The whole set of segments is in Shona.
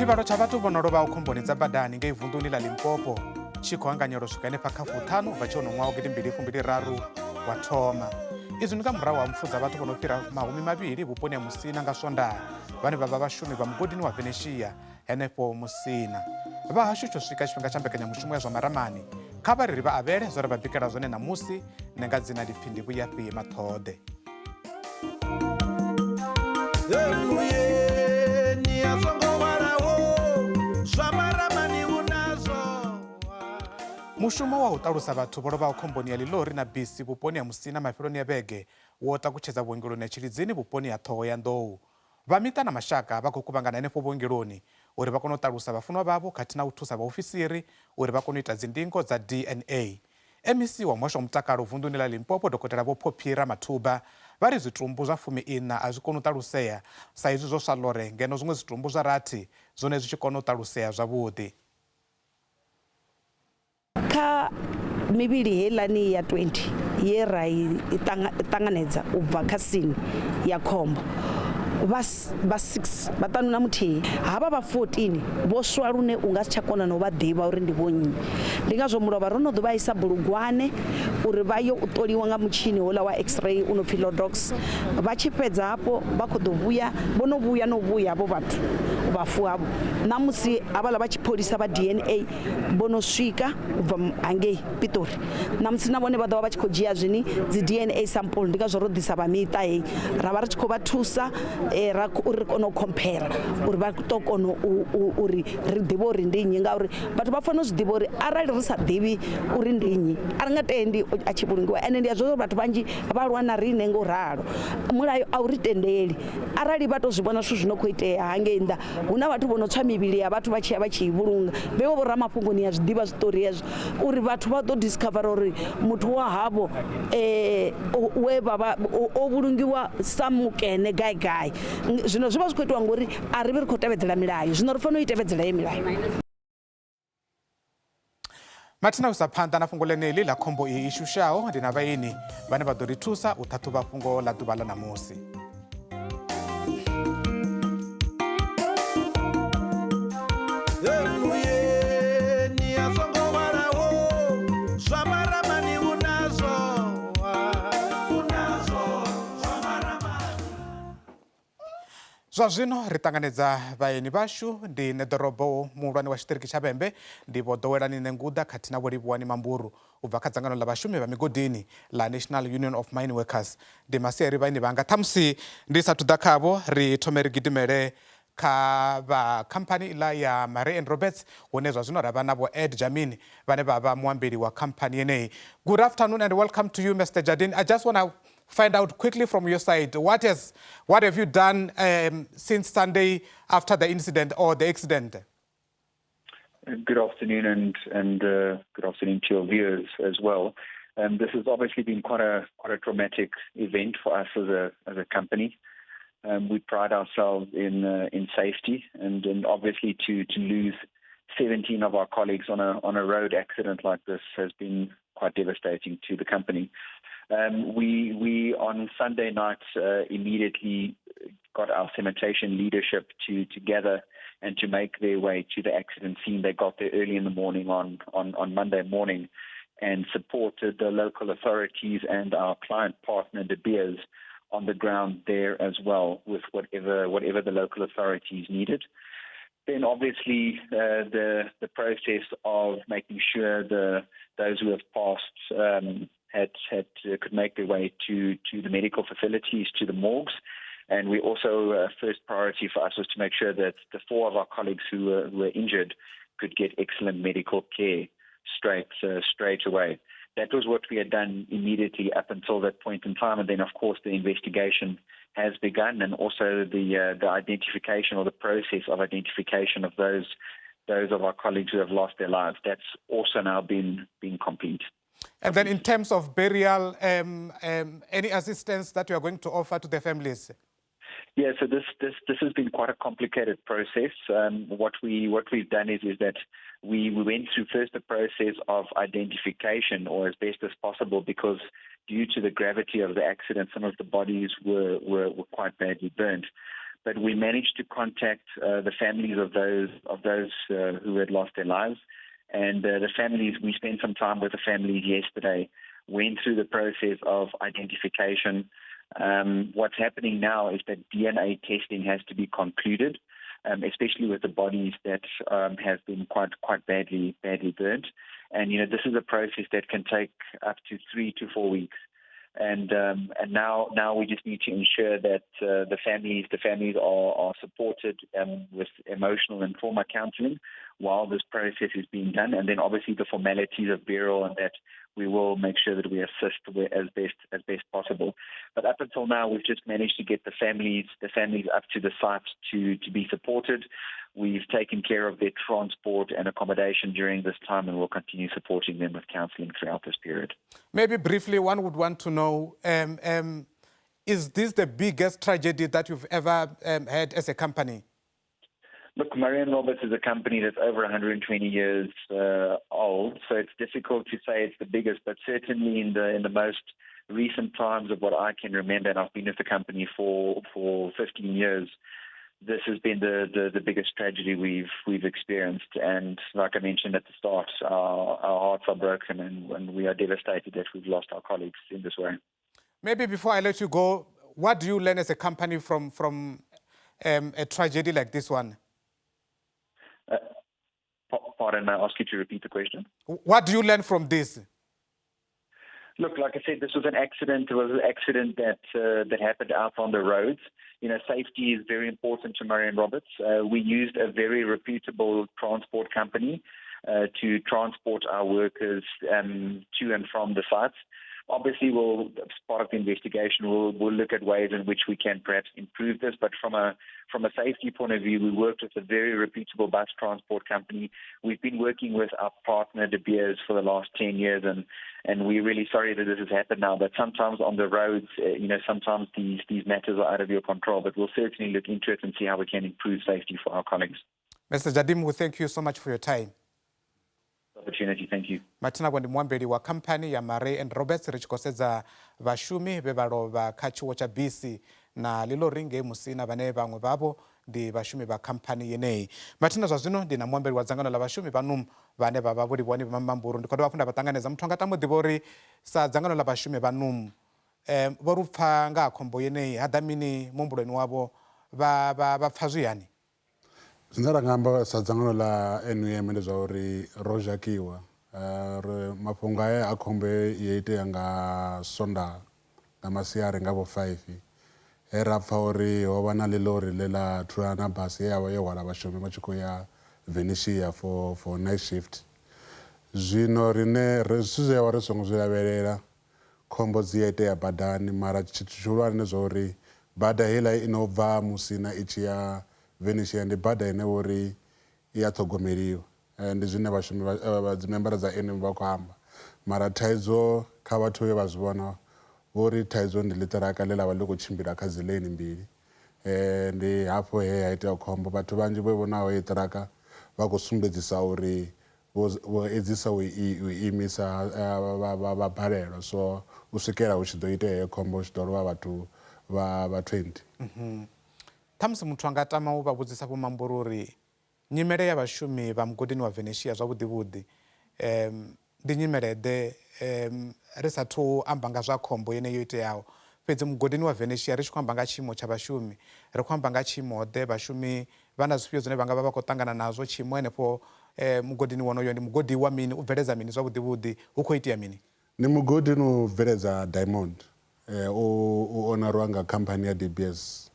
Tshivhalo tsha vhathu vho no lovhaho khomboni dza badani ngei vunḓuni ḽa Limpopo tshi khou anganyela u swika henefha kha 5 ubva tshe ono ṅwaha wa 2023 wa thoma. Izwi ndi nga murahu ha mpfu dza vhathu vho no fhira mahumi-mavhili vhuponi ha Musina nga Swondaha vhane vha vha vhashumi vha mugodini wa Venezia henefho Musina. Vha hashu tsho swika tshifhinga tsha mbekanyamushumo ya zwa Maramani kha vhareli vha avhele zwo ri vha bikela zwone ṋamusi nṋe nga dzina ḽipfhi ndi vhuyafhi maṱhoḓe. Mushumo wa u talusa vhathu vho lovhaho khomboni ya lilori na bisi vhuponi ha Musina mafheloni ya vhege wo takutshedza vhuongeloni ha Tshilidzini vhuponi ha Thohoyandou. Vha mita na mashaka vha khou kuvhangana henefho vhuongeloni uri vha kone u talusa vhafunwa vhavho khathihi na u thusa vhaofisiri uri vha kone u ita dzi-ndingo dza DNA. MEC wa muhasho wa mutakalo vunḓuni ḽa Limpopo dokotela vho Phophira Mathubha vha ri zwitumbu zwa 14 a zwi koni u talusea sa izwi zwo salore ngeno zwiṅwe zwitumbu zwa rathi zwone zwi tshi kona u talusea zwavhuḓi. Kha mivhili heiḽani ya 20 ye ra i ṱanganedza u bva kha sini ya khombo vha 6 vhaṱanu na muthihi havha vha 14 vho swa lune u nga si tsha kona na u vha ḓivha uri ndi vho nnyi. Ndi ngazwo mulovha ro no ḓo vha isa bulugwane uri vha yo u ṱoliwa nga mutshini hola wa x-ray u no pfi lodox. Vha tshi fhedza hapo vha khou ḓo vhuya vho no vhuya havho vhathu vhafu havho ṋamusi havhala vha tshipholisa vha DNA vho no swika u bva hangei Pitori ṋamusi na vhone vha ḓo vha vha tshi khou dzhia zwini dzi DNA sample. Ndi ngazwo ro ḓisa vha mita hei ra vha ri tshi khou vha thusa uri kone u compare uri vha to kona uri ri ḓivhe uri ndi nnyi ngauri vhathu vha fanela u zwi ḓivha uri arali ri sa ḓivhi uri ndi nnyi a ri nga tendi a tshi vhulungiwa. Ende ndi ya zwo vhathu vhanzhi vha lwa na riṋe ngo ralo mulayo a u ri tendeli arali vha to zwi vhona zwithu zwino khou itea hangei nnḓa hu na vhathu vho no tswa mivhili ya vhathu vha tshi ya vha tshi i vhulunga vhevho vho ramafhungo ni ya zwi ḓivha zwiṱori hezwo uri vhathu vha ḓo discover uri muthu wa havho we vha o vhulungiwa sa mukene gai zwino zwi vha zwi khou itiwa ngori a ri vhi ri khou tevhedzela milayo zwino ri fanela u i tevhedzela ye milayo. Mathina u sa phanḓa na fhungo ḽeneḽi ḽa khombo iyi i shushaho ndi na vhaeni vhane vha ḓo ri thusa u ṱhaṱhuvha fhungo ḽa ḓuvha ḽa ṋamusi. Zwa zwino ri ṱanganedza vhaeni vhashu ndi neḓorobo muhulwane wa tshiṱiriki tsha Vhembe ndi vho Ḓowelani Nenguḓa khathihi na vho Livhuwani Mamburu u bva kha dzangano ḽa vhashumi vha migodini ḽa National Union of Mine Workers. Ndi masiari vhaeni vhanga ṱhamusi ndi sathu ḓa khavho ri thome ri gidimele kha vha khamphani ila ya Marie and Roberts hune zwa zwino ravha na vho Ed Jamin vhane vha vha muambeli wa khamphani yeneyi. Good afternoon and welcome to you, Mr. Jardine. I just want to find out quickly from your side, what have you done since Sunday after the incident or the accident? Good afternoon and good afternoon to your viewers as well. This has obviously been quite a traumatic event for us as a company. We pride ourselves in safety and obviously to lose 17 of our colleagues on a road accident like this has been quite devastating to the company. We on Sunday night immediately got our sanitation leadership to gather and to make their way to the accident scene. They got there early in the morning on Monday morning and supported the local authorities and our client partner, De Beers, on the ground there as well with whatever the local authorities needed. Then obviously the process of making sure those who have passed could make their way to the medical facilities, to the morgues. And we also, first priority for us was to make sure that the 4 of our colleagues who were injured could get excellent medical care straight away. That was what we had done immediately up until that point in time. And then, of course, the investigation has begun and also the identification or the process of identification of those of our colleagues who have lost their lives. That's also now been complete. And then in terms of burial, any assistance that you are going to offer to the families? Yeah, so this has been quite a complicated process. What we've done is that we went through first the process of identification, or as best as possible, because due to the gravity of the accident, some of the bodies were quite badly burnt. but we managed to contact the families of those who had lost their lives. And the families, we spent some time with the families yesterday, went through the process of identification. What's happening now is that DNA testing has to be concluded, especially with the bodies that have been quite badly burnt. And this is a process that can take up to 3 to 4 weeks. And now we just need to ensure that the families are supported with emotional and trauma counselling while this process is being done, and then obviously the formalities of burial, and that we will make sure that we assist as best possible. But up until now, we've just managed to get the families up to the site to be supported. We've taken care of their transport and accommodation during this time, and we'll continue supporting them with counselling throughout this period. Maybe briefly, one would want to know, is this the biggest tragedy that you've ever had as a company? Look, Murray & Roberts is a company that's over 120 years old, so it's difficult to say it's the biggest, but certainly in the most recent times of what I can remember, and I've been with the company for 15 years, this has been the biggest tragedy we've experienced. And like I mentioned at the start, our hearts are broken, and we are devastated that we've lost our colleagues in this way. Maybe before I let you go, what do you learn as a company from a tragedy like this one? Pardon, may I ask you to repeat the question? What do you learn from this? Look, like I said, this was an accident. It was an accident that happened out on the roads. Safety is very important to Murray & Roberts. We used a very reputable transport company to transport our workers to and from the sites. Obviously, as part of the investigation, we'll look at ways in which we can perhaps improve this. But from a safety point of view, we worked with a very reputable bus transport company. We've been working with our partner, De Beers, for the last 10 years, and we're really sorry that this has happened now. But sometimes on the roads, sometimes these matters are out of your control. But we'll certainly look into it and see how we can improve safety for our colleagues. Mr. Jadim, we thank you so much for your time. Opportunity, thank you. Matina ndi mwambeli wa kampani ya Murray & Roberts ri tshi khou sedza vhashumi vhe vha lovha kha tshiwo tsha bisi na lilori ngei Musina vhane vhaṅwe vhavho ndi vhashumi vha khamphani yeneyi. Mathina zwa zwino ndi na muambeli wa dzangano la vhashumi vha vhane vha vha vho livhuwani Mamburu. Ndi khou dovha hafhu nda vha ṱanganedza muthu anga tamo ḓivha uri sa dzangano la vhashumi vha vho ri pfha nga ha khombo yeneyi ha ḓa mini muhumbuloni wavho vha pfha zwiyani? Zwine ra nga amba sa dzangano la NUM ndi zwa uri ro zhakiwa mafhungo aya a khombo yo itea nga Sondaha nga masiari nga vho 5 he ra pfha uri ho vha na lilori ḽe ḽa thulana na basi ye ya vha yo hwala vhashumi vha tshi khou ya Venetia for night shift. Zwino rine zwithu zwe vha ri songo zwi lavhelela, khombo dzi a itea badani, mara tshithu tshihulwane zwa uri bada heiḽa i no bva Musina i tshi ya Venetia ndi bada ine uri i a ṱhogomeliwa. Ndi zwine vhashumi dzi membara dza NUM vha khou amba, mara thaidzo kha vhathu vhe vha zwi vhona vho ri thaidzo ndi ḽiṱiraka ḽe ḽa vha ḽi khou tshimbila kha dzi lane mbili. Ndi hafho he ha itea khombo. Vhathu vhanzhi vho vhonaho hei ṱiraka vha khou sumbedzisa uri vho edzisa u imisa vha balelwa, so u swikela hu tshi ḓo itea heyo khombo hu tshi ḓo lovha vhathu vha 20. Ṱhamusi muthu anga tama u vha vhudzisa vho Mamburu uri nyimele ya vhashumi vha mugodini wa Venetia zwavhuḓi vhuḓi ndi nyimele ḓe ri sathu amba nga zwa khombo yeneyo yo iteaho. Fhedzi mugodini wa Venetia ri tshi khou amba nga tshiimo tsha vhashumi, ri khou amba nga tshiimo ḓe vhashumi vha na zwifhio zwine vha nga vha vha khou ṱangana nazwo. Tshiimo henefho mugodini wonoyo ndi mugodi wa mini, u bveledza mini zwavhuḓi vhuḓi, hu khou itea mini? Ndi mugodini u bveledza diamond u onariwa nga khamphani ya DBS.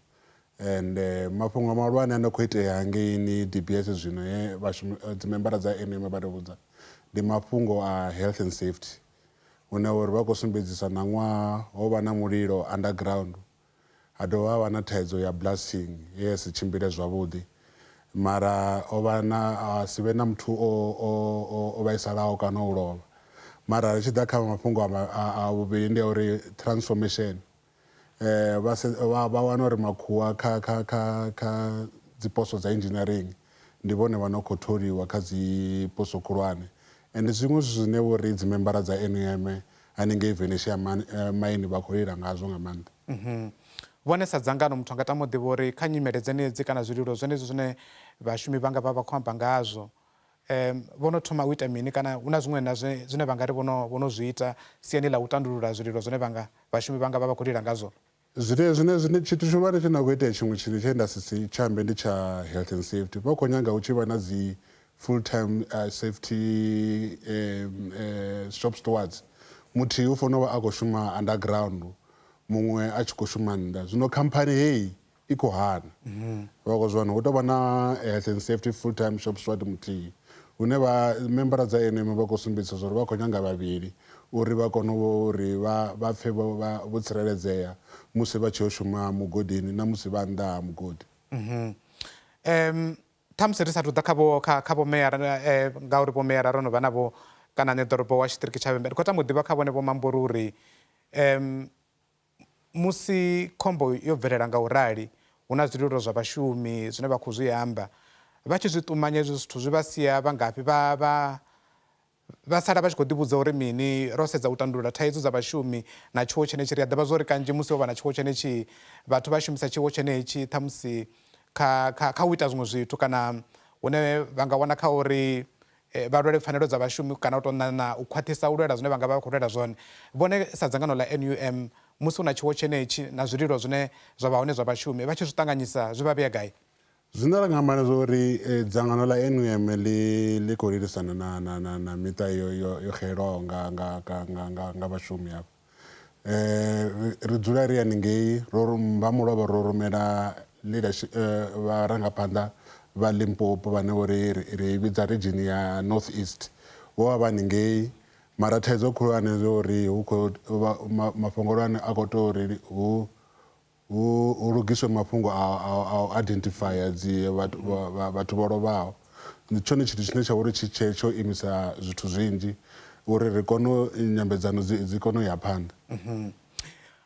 And mafhungo mahulwane ane khou itea hangeini DBS zwino he vhashumi dzi membara dza NUM vha ri vhudza ndi mafhungo a health and safety, hune uri vha khou sumbedzisa na ṅwaha ho vha na mulilo underground, ha dovha ha vha na thaidzo ya blasting ye si tshimbile zwavhuḓi, mara o vha na si vhe na muthu o vhaisalaho kana u lovha. Mara ri tshi ḓa kha mafhungo a vhuvhili ndi ya uri transformation, vha wana uri makhuwa kha dziposo dza engineering ndi vhone vha no khou tholiwa kha dziposo khulwane. And zwiṅwe zwine vhori dzi membara dza NUM haningei Venetia maini vha khou lila ngazwo nga maanḓa. vhone sa dzangano muthu anga tama u ḓivha uri kha nyimele dzenedzi kana zwililo zwenezwo zwine vhashumi vhanga vha khou amba ngazwo vhono thoma u ita mini kana hu na zwiṅwe na zwine vha nga ri vhono zwi ita siani ḽa u tandulula zwililo zwine vhashumi vhanga vha khou lila ngazwo? Zwine tshithu tshihulwane tshine na khou itea tshiṅwe tshithu tshe nda si tshambe ndi tsha health and safety. Vha khou nyanga u tshi vha na dzi full time safety shop stewards. Muthihi u fanela u vha a khou shuma underground, muṅwe a tshi khou shuma nnḓa. Zwino khamphani heyi i khou hana. Vha khou zwi wana hu tou vha na health and safety full time shop steward muthihi hune vha membara dza NM vha khou sumbedzisa zwa uri vha khou nyanga vhavhili uri vha kone uri vha pfhe vho tsireledzea musi vha tshi yo shuma mugodini na musi vha nnḓa ha mugodi. Ṱhamusi ri sathu ḓa kha vho meyara ngauri vho meyara ro no vha navho kana nṋe ḓorobo wa tshiṱiriki tsha Vhembe ndi khou tama u ḓivha kha vhone vho mambori uri musi khombo yo bvelela nga u rali hu na zwililo zwa vhashumi zwine vha khou zwi amba vha tshi zwi ṱumanya hezwi zwithu zwi vha sia vha ngafhi vha sala vha tshi khou ḓivhudza uri mini ro sedza u tandulula thaidzo dza vhashumi na tshiwo tshenetshi ri a ḓivha zwori kanzhi musi ho vha na tshiwo tshenetshi vhathu vha shumisa tshiwo tshenetshi ṱhamusi kha u ita zwiṅwe zwithu kana hune vha nga wana kha uri vha lwele pfanelo dza vhashumi kana u tou na u khwaṱhisa u lwela zwine vha nga vha khou lwela zwone. Vhone sa dzangano ḽa NUM musi hu na tshiwo tshenetshi na zwililo zwine zwa vha hone zwa vhashumi vha tshi zwi ṱanganyisa zwi vha vhuya gai? Zwine ra nga amba zwa uri dzangano ḽa NUM ḽi khou lilisana na mita yo xelwaho nga vhashumi hafho. Ri dzula ri haningei vha mulovha ro rumela vharangaphanḓa vha Limpopo vhane uri ri vhidza region ya North East vho vha haningei mara thaidzo khulwane zwa uri hu khou mafhungo ane a khou tea uri hu lugiswe mafhungo a u identifya vhathu vho lovhaho. Ndi tshone tshithu tshine tsha uri tsho imisa zwithu zwinzhi uri ri kone nyambedzano dzi kone u ya phanḓa.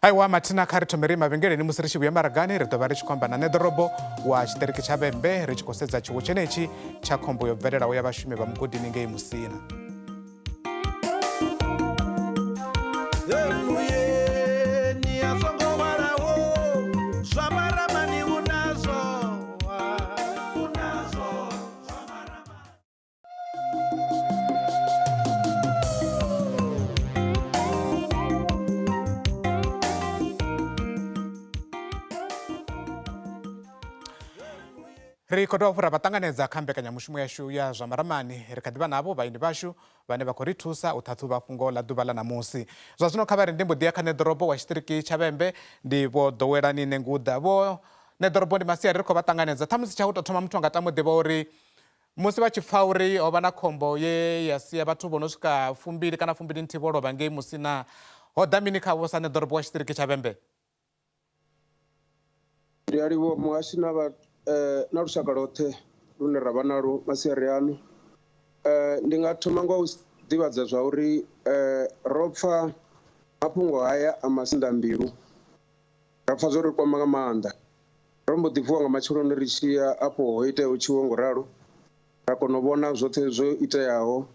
Aiwa mathina kha ri thome ri mavhengeleni musi ri tshi vhuya maragani ri ḓo vha ri tshi khou amba na nṋe ḓorobo wa tshiṱiriki tsha Vhembe ri tshi khou sedza tshiwo tshenetshi tsha khombo yo bvelelaho ya vhashumi vha mugodini ngei Musina. Ri khou dovha fhura vhaṱanganedza kha mbekanyamushumo yashu ya zwa Maramani ri kha ḓivha navho vhaeni vhashu vhane vha khou ri thusa u ṱhaṱhuvha fhungo ḽa ḓuvha ḽa ṋamusi. Zwa zwino kha vha ri ndi mbo ḓi ya kha neḓorobo wa tshiṱiriki tsha Vhembe ndi vho ḓowelani Nenguḓa. Vho neḓorobo ndi masiari ri khou vha ṱanganedza ṱhamusi tsha u tou thoma muthu anga tama u ḓivha uri musi vha tshi pfha uri ho vha na khombo ye ya sia vhathu vho no swika 20 kana 21 vho lovha ngei Musina ho ḓa mini khavho sa neḓorobo wa tshiṱiriki tsha Vhembe? Ndi a livhuwa muhashi na lushaka lwoṱhe lune ra vha nalo masiari ano. Ndi nga thoma nga u ḓivhadza zwa uri ro pfha mafhungo haya a masinḓambilu ra pfha zwo ri kwama nga maanḓa. Ro mbo ḓi vuwa nga matsheloni ri tshi ya afho ho iteaho tshiwo ngo ralo ra kona u vhona zwoṱhe zwo iteaho.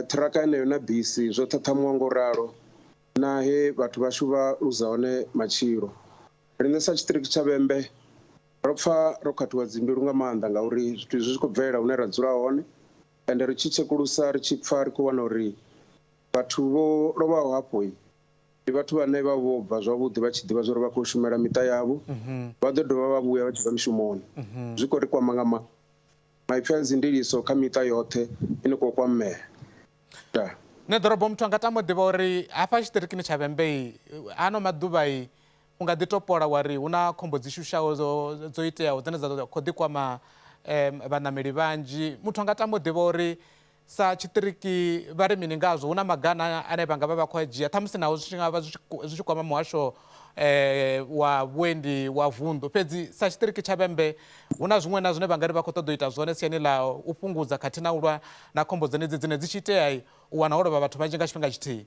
Ṱhiraka yeneyo na bisi zwo ṱhaṱhamuwa ngo ralo na he vhathu vhashu vha luza hone matshilo. Riṋe sa tshiṱiriki tsha Vhembe ro pfha ro khathiwa dzimbilu nga maanḓa ngauri zwithu zwi khou bvelela hune ra dzula hone ende ri tshi tshekulusa ri tshi pfha ri khou wana uri vhathu vho lovhaho hafho ndi vhathu vhane vha vho bva zwavhuḓi vha tshi ḓivha zwa uri vha khou shumela miṱa yavho vha ḓo dovha vha vhuya vha tshi bva mishumoni. Zwi khou ri kwama nga maanḓa maipfi a dzindiliso kha miṱa yoṱhe ine khou kwamea. Nṋe ḓorobo muthu anga tama u ḓivha uri hafha tshiṱirikini tsha Vhembe ano maḓuvha u nga ḓi topola wari hu na khombo dzi shushaho dzo iteaho dzine dza khou ḓi kwama vhaṋameli vhanzhi. Muthu anga tama u ḓivha uri sa tshiṱiriki vha ri mini ngazwo hu na magana ane vha nga vha vha khou a dzhia ṱhamusi naho zwi nga vha zwi tshi kwama muhasho wa vhuendi wa vunḓu fhedzi sa tshiṱiriki tsha Vhembe hu na zwiṅwe na zwine vha nga ri vha khou ṱoḓa u ita zwone siani ḽa u fhungudza khathihi na u lwa na khombo dzenedzi dzine dzi tshi itea u wana ho lovha vhathu vhanzhi nga tshifhinga tshithihi?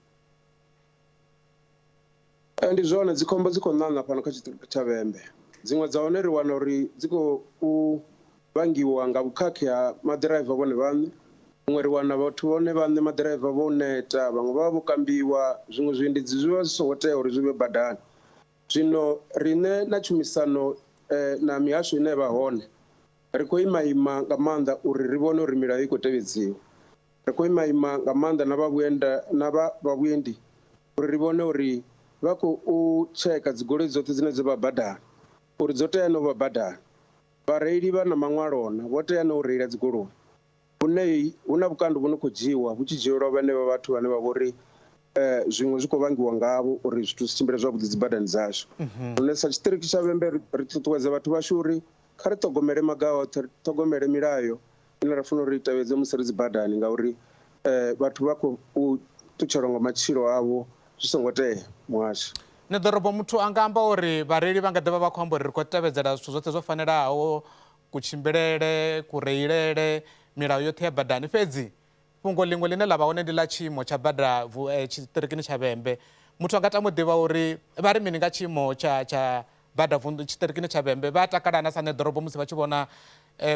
Ndi zwone dzikhombo dzi khou ṋaṋa fhano kha tshiṱiriki tsha Vhembe. Dziṅwe dza hone ri wana uri dzi khou vhangiwa nga vhukhakhi ha maḓiraiva vhone vhaṋe. Huṅwe ri wana vhathu vhone vhaṋe maḓiraiva vho neta vhaṅwe vha vha vho kambiwa zwiṅwe zwiendedzi zwi vha zwi songo tea uri zwi vhe badani. zwino rine na tshumisano na mihasho ine vha hone ri khou ima nga maanḓa uri ri vhone uri milayo i khou tevhedziwa. Ri khou ima nga maanḓa na vhavhuendi uri ri vhone uri vha khou tsheka dzigoloi dzoṱhe dzine dzo vha badani uri dzo tea na u vha badani. Vhareili vha na maṅwalo na vho tea na u reila dzigoloi. Hu na vhukando vhu no khou dzhiiwa hu tshi dzhielwa vhanevha vhathu vhane vha vhori zwiṅwe zwi khou vhangiwa ngavho uri zwithu zwi tshimbile zwavhuḓi dzi badani dzashu. Lune sa tshiṱiriki tsha Vhembe ri ṱuṱuwedza vhathu vhashu uri kha ri ṱhogomele maga oṱhe, ri ṱhogomele milayo ine ra funa uri i tevhedze musi ri dzi badani ngauri vhathu vha khou ṱutshela nga matshilo avho zwi songo tea muhasho. Ni ḓorobo muthu anga amba uri vhareili vha nga ḓivha vha khou amba uri ri khou tevhedzela zwithu zwoṱhe zwo fanelaho, kutshimbilele, kureilele, milayo yoṱhe ya badani. Fhedzi fhungo ḽiṅwe ḽine ḽa vha hone ndi ḽa tshiimo tsha bada tshiṱirikini tsha Vhembe. Muthu anga tama u ḓivha uri vha ri mini nga tshiimo tsha bada tshiṱirikini tsha Vhembe. Vha takalana sa ḓorobo musi vha tshi vhona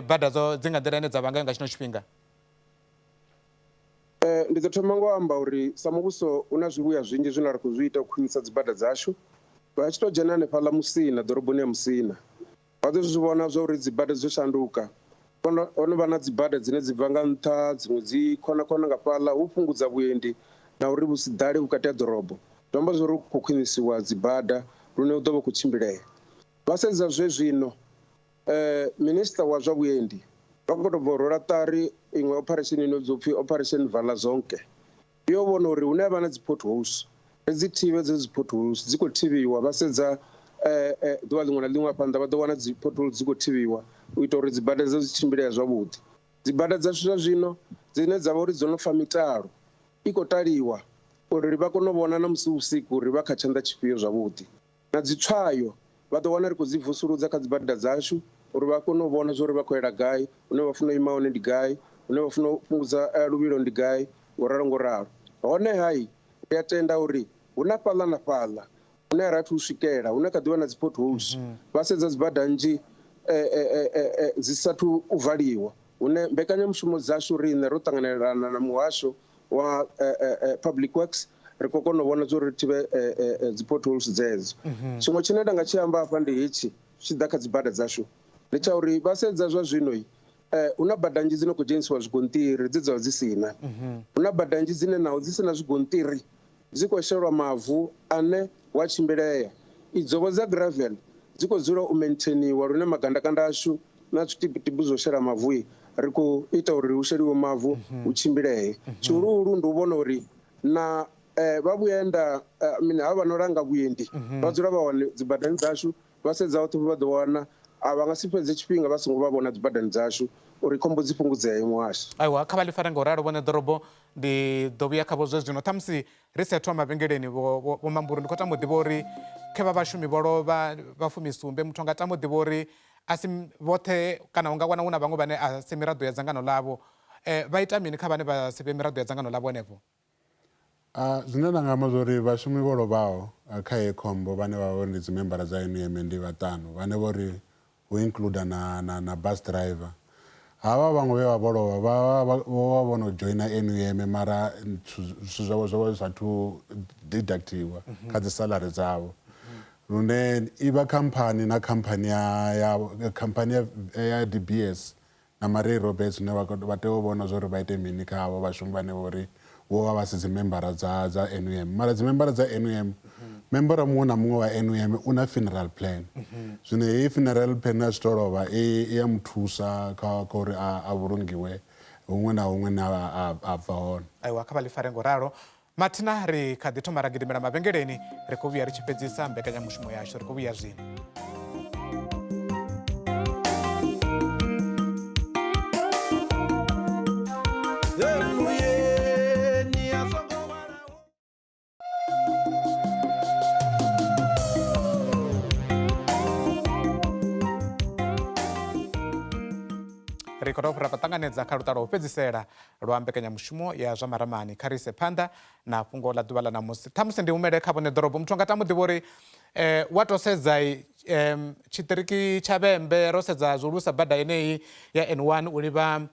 bada dzi nga nḓila ine dza vha ngayo nga tshino tshifhinga? Ndi ḓo thoma ngo amba uri sa muvhuso u na zwivhuya zwinzhi zwine ra khou zwi ita u khwinisa dzi bada dzashu. Vha tshi tou dzhena hanefhaḽa Musina, ḓoroboni ya Musina, vha ḓo zwi vhona zwa uri dzi bada dzo shanduka. Ho no vha na dzi bada dzine dzi bva nga nṱha, dziṅwe dzi khona nga fhaḽa, hu fhungudza vhuendi na uri vhu si ḓale vhukati ha ḓorobo. Zwi amba zwa uri hu khou khwinisiwa dzi bada lune hu ḓo vha khou tshimbilea. Vha sedza zwezwino minista wa zwa vhuendi vha khou tou bva rwela ṱari iṅwe operation ino dzo pfhi operation vala zonke. Yo vhona uri hune ha vha na dzi potholes ri dzi thivhe dzi potholes dzi khou thivhiwa. Vha sedza ḓuvha ḽiṅwe na ḽiṅwe phanḓa vha ḓo wana dzi potholes dzi khou thivhiwa u ita uri dzi bada dzi tshimbilea zwavhuḓi. Dzi bada dzashu zwa zwino dzine dza vha uri dzo no fa mitalo i khou taliwa uri vha kone u vhona na musi vhusiku uri vha kha tshanḓa tshifhio zwavhuḓi. Na dzi tswayo vha ḓo wana ri khou dzi vusuludza kha dzi bada dzashu uri vha kone u vhona zwa uri vha khou yela gai, hune vha funa u ima hone ndi gai, hune vha funa u fhungudza luvhilo ndi gai, ngoralo. Honeha ri a tenda uri hu na fhaḽa na fhaḽa hune ra thu u swikela hune kha ḓivha na dzi potholes. Vha sedza dzi bada nnzhi dzi sathu u valiwa hune mbekanyamushumo dzashu riṋe ro ṱanganelana na muhasho wa public works ri khou kona u vhona zwa uri ri thivhe dzi potholes dzedzo. Tshiṅwe tshine nda nga tshi amba hafha ndi hetshi tshi ḓa kha dzi bada dzashu ndi tsha uri vha sedza zwa zwino hu na bada nnzhi dzi no khou dzhenisiwa zwigonṱiri dzi dzavha dzi sina. Hu na bada nnzhi dzine naho dzi sina zwigonṱiri dzi khou shelwa mavu ane wa tshimbilea. Idzo dza gravel dzi khou dzula u maintainiwa lune magandakanda ashu na zwitibutibu zwo shela mavu ri khou ita uri hu sheliwe mavu hu tshimbilee. Tshihuluhulu ndi u vhona uri na vha vhuenda ha vha no langa vhuendi vha dzula vha hone dzi badani dzashu. Vha sedza hoṱhe vha ḓo wana a vha nga si fhedze tshifhinga vha songo vha vhona dzi badani dzashu uri khombo dzi fhungudzee muhasho. Aiwa, kha vha ḽi fare nga u ralo vhone ḓorobo ndi ḓo vhuya khavho zwezwino ṱhamusi ri sa thu mavhengeleni vho Mamburu ndi khou tama u ḓivha uri khe vha vhashumi vho lovha vhafumisumbe muthu anga tama u ḓivha uri a si vhoṱhe kana u nga wana hu na vhaṅwe vhane a si miraḓo ya dzangano ḽavho. Vha ita mini kha vhane vha si vhe miraḓo ya dzangano ḽavho henefho? Zwine nda nga amba zwa uri vhashumi vho lovhaho kha heyi khombo vhane vha vha ndi dzi membara dza NUM ndi vhaṱanu vhane vho ri hu includa na bus driver. Havha vhaṅwe vhe vha vho lovha vha vho no joina NUM mara zwithu zwavho zwo vha zwi sathu deductiwa kha dzi salary dzavho. Lune i vha khamphani na khamphani ya DBS na Marie Roberts hune vha tea u vhona zwa uri vha ite mini kha havho vhashumi vhane vho ri vho vha vha si dzi membara dza NUM. Mara dzi membara dza NUM, membara muṅwe na muṅwe wa NUM u na funeral plan. Zwino heyi funeral plan ya zwi tou lovha i ya muthusa kha uri a vhulungiwe huṅwe na huṅwe na a bva hone. Aiwa, kha vha ḽi fare ngo ralo. Mathina ri kha ḓi thoma ra gidimela mavhengeleni ri khou vhuya ri tshi fhedzisa mbekanyamushumo yashu ri khou vhuya zwino. Ri khou dovha ṱanganedza kha luṱa lwa u fhedzisela lwa mbekanyamushumo ya zwa Maramani. Kha ri ise phanḓa na fhungo ḽa ḓuvha ḽa ṋamusi. Ṱhamusi ndi humele kha vhone ḓorobo muthu anga tama u ḓivha uri wa tou sedza tshiṱiriki tsha Vhembe ro sedza zwolusa bada yeneyi ya N1 u livha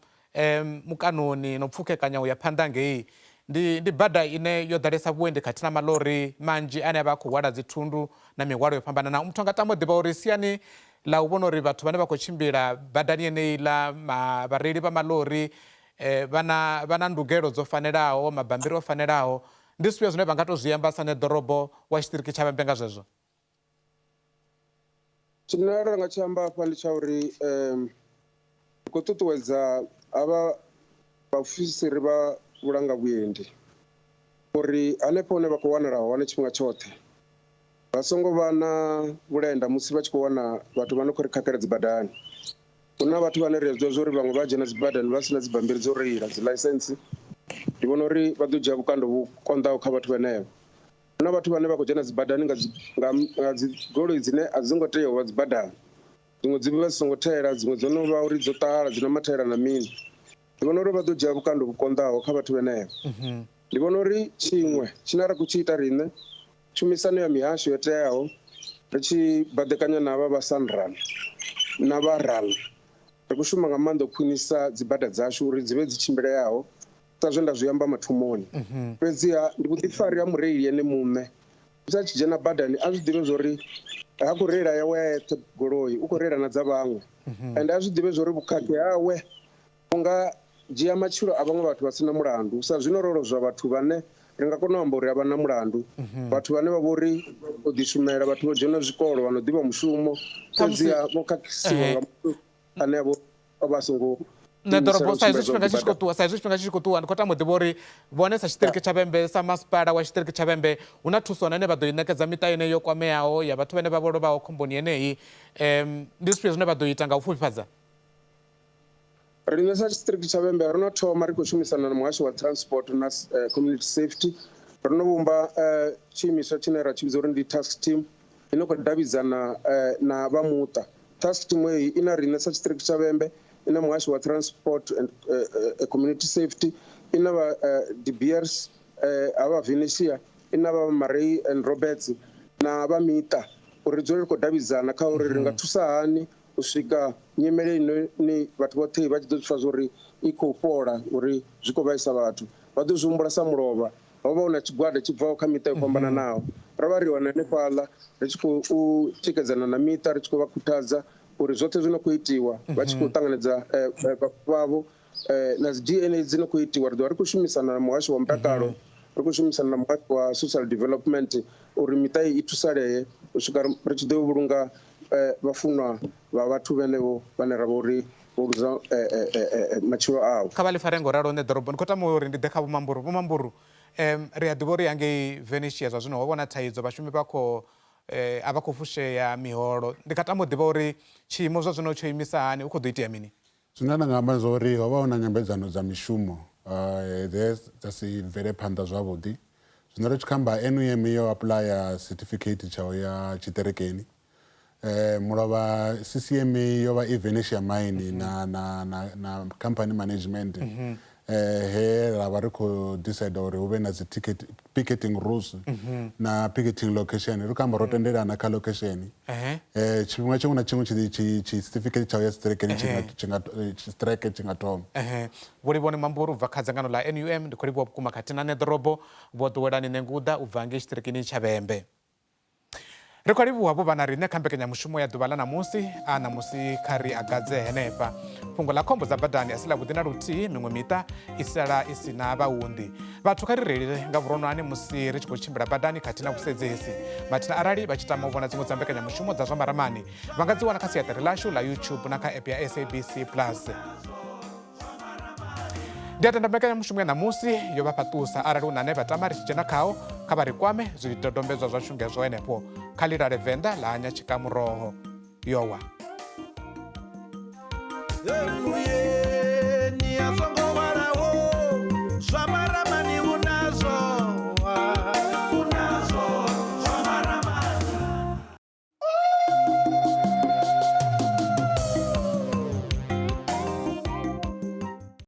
mukanoni no pfhukhekanya u ya phanḓa ngei ndi bada ine yo ḓalesa vhuendi khathihi na malori manzhi ane vha khou hwala dzithundu na mihwalo yo fhambananaho. Muthu anga tama u ḓivha uri siani ḽa u vhona uri vhathu vhane vha khou tshimbila badani yeneyi ḽa vhareili vha malori vha na ndugelo dzo fanelaho, mabambiri o fanelaho, ndi zwifhio zwine vha nga to zwi amba sa ḓorobo wa tshiṱiriki tsha Vhembe nga zwezwo? Tshine ra nga tshi amba hafha ndi tsha uri khou ṱuṱuwedza avha vhaofisiri vha vhulanga vhuendi uri hanefho hune vha khou wanala hone tshifhinga tshoṱhe vha songo vha na vhulenda musi vha tshi khou wana vhathu vha no khou ri khakhela dzi badani. Hu na vhathu vhane ri a zwiḓivha zwa uri vhaṅwe vha dzhena dzi badani vha sina dzi bambiri dzo reila, dzi ḽaisentsi. Ndi vhona uri vha ḓo dzhia vhukando vhu konḓaho kha vhathu vhenevho. Hu na vhathu vhane vha khou dzhena dzi badani nga dzi goloi dzine a dzi ngo tea u vha dzi badani, dziṅwe dzi vha dzi songo thela, dziṅwe dzo no vha uri dzo ṱala, dzi na mathaela na mini. Ndi vhona uri vha ḓo dzhia vhukando vhu konḓaho kha vhathu vhenevho. Ndi vhona uri tshiṅwe tshine ra khou tshi ita riṋe, tshumisano ya mihasho yo teaho, ri tshi baḓekanya na vha Sanral na vha RAL, ri khou shuma nga maanḓa u khwinisa dzi bada dzashu uri dzi vhe dzi tshimbileaho sa zwe nda zwi amba mathomoni. Fhedziha ndi vhuḓifari ha mureili ene muṋe musi a tshi dzhena badani a zwi ḓivhe zwori ha khou reila yawe ya yeṱhe goloi, u khou reila na dza vhaṅwe, ende a zwi ḓivhe zwori vhukhakhi hawe u nga dzhia matshilo a vhaṅwe vhathu vha sina mulandu. Sa zwino ro lozwa vhathu vhane ri nga kona u amba uri a vha na mulandu, vhathu vhane vha vhori o ḓishumela, vhathu vho dzhena zwikolo, vha no ḓivha mushumo, fhedziha vho khakhisiwa nga muthu ane vha songo ḓorobo sa izwi tshifhinga tshi tshi khou ṱuwa ndi khou tama u ḓivha uri vhone sa tshiṱiriki tsha Vhembe, sa masipala wa tshiṱiriki tsha Vhembe, hu na thuso ine vha ḓo i ṋekedza miṱa yeneyi yo kwameaho ya vhathu vhane vha vho lovhaho khomboni yeneyi, ndi zwifhio zwine vha ḓo ita nga u pfufhifhadza? Riṋe sa tshiṱiriki tsha Vhembe ro no thoma ri khou shumisana na muhasho wa transport na community safety, ro no vhumba tshiimiswa tshine ra tshi vhidza uri ndi task team ino khou davhidzana na vha muṱa. Task team heyi i na riṋe sa tshiṱiriki tsha Vhembe, i na muhasho wa transport and community safety, i na vha DBRs, havha Venetia, i na vha Maray and Roberts na vha mita, uri ri dzule ri khou davhidzana kha uri ri nga thusa hani u swika nyimele ine vhathu vhoṱhe vha tshi ḓo pfha zwori i khou fhola, uri zwi khou vhaisa vhathu. Vha ḓo zwi humbula sa mulovha, ho vha hu na tshigwada tshi bvaho kha miṱa yo fhambananaho. Ro vha ri wana hanefhaḽa ri tshi khou tikedzana na miṱa, ri tshi khou vha khuthadza uri zwoṱhe zwi no khou itiwa, vha tshi khou ṱanganedza vhavho na dzi DNA dzi no khou itiwa. Ri ḓo vha ri khou shumisana na muhasho wa mutakalo, ri khou shumisana na muhasho wa social development uri miṱa i thusalee u swika ri tshi ḓo vhulunga vhafunwa vha vhathu vhenevho vhane ra vha uri vho luza matshilo avho. Kha vha ḽi fare ngo ralo ḓorobo, ndi khou tama uri ndi ḓe kha vhumamburu. Vhumamburu ri a ḓivha uri hangei Venetia zwa zwino ho vhona thaidzo, vhashumi vha vha khou fushea miholo. Ndi kha tama u ḓivha uri tshiimo zwa zwino tsho imisa hani, hu khou ḓo itea mini? Zwine nda nga amba zwa uri ho vha hu na nyambedzano dza mishumo dza si bvele phanḓa zwavhuḓi. Zwino ri tshi khou amba NUM yo apulaya certificate tshayo ya tshiṱerekeni, mulovha CCM yo vha i Venetia mine na company management he ra vha ri khou decide uri hu vhe na dzi picketing rules na picketing location. Ri khou amba ro tendelana kha location, tshifhinga tshiṅwe na tshiṅwe certificate tshayo ya tshiṱereke tshi nga thoma. Vho livhoni mamburu u bva kha dzangano ḽa NUM, ndi khou livhuwa vhukuma khathihi na ḓorobo vho ḓowelani nenguḓa u bva ngei tshiṱirikini tsha Vhembe. Ri khou livhuwa vho vha na riṋe kha mbekanyamushumo ya ḓuvha ḽa ṋamusi, a ṋamusi kha ri agadze henefha. Fhungo ḽa khombo dza badani a si ḽavhuḓi na luthihi, miṅwe miṱa i sala i si na vhaunḓi. Vhathu kha ri reilile nga vhuronwane musi ri tshi khou tshimbila badani khathihi na vhusedzesi. Mathina arali vha tshi tama u vhona dziṅwe dza mbekanyamushumo dza zwa Maramani, vha nga dzi wana kha siaṱari ḽashu ḽa YouTube na kha app ya SABC Plus. Ndi a tenda mbekanyamushumo ya ṋamusi yo vha thusa. Arali hu na ane vha tama ri tshi dzhena khao, kha vha ri kwame zwidodombedzwa zwashu ngezwo henefho kha ḽilale Venḓa ḽa anya tshikamuroho yowa.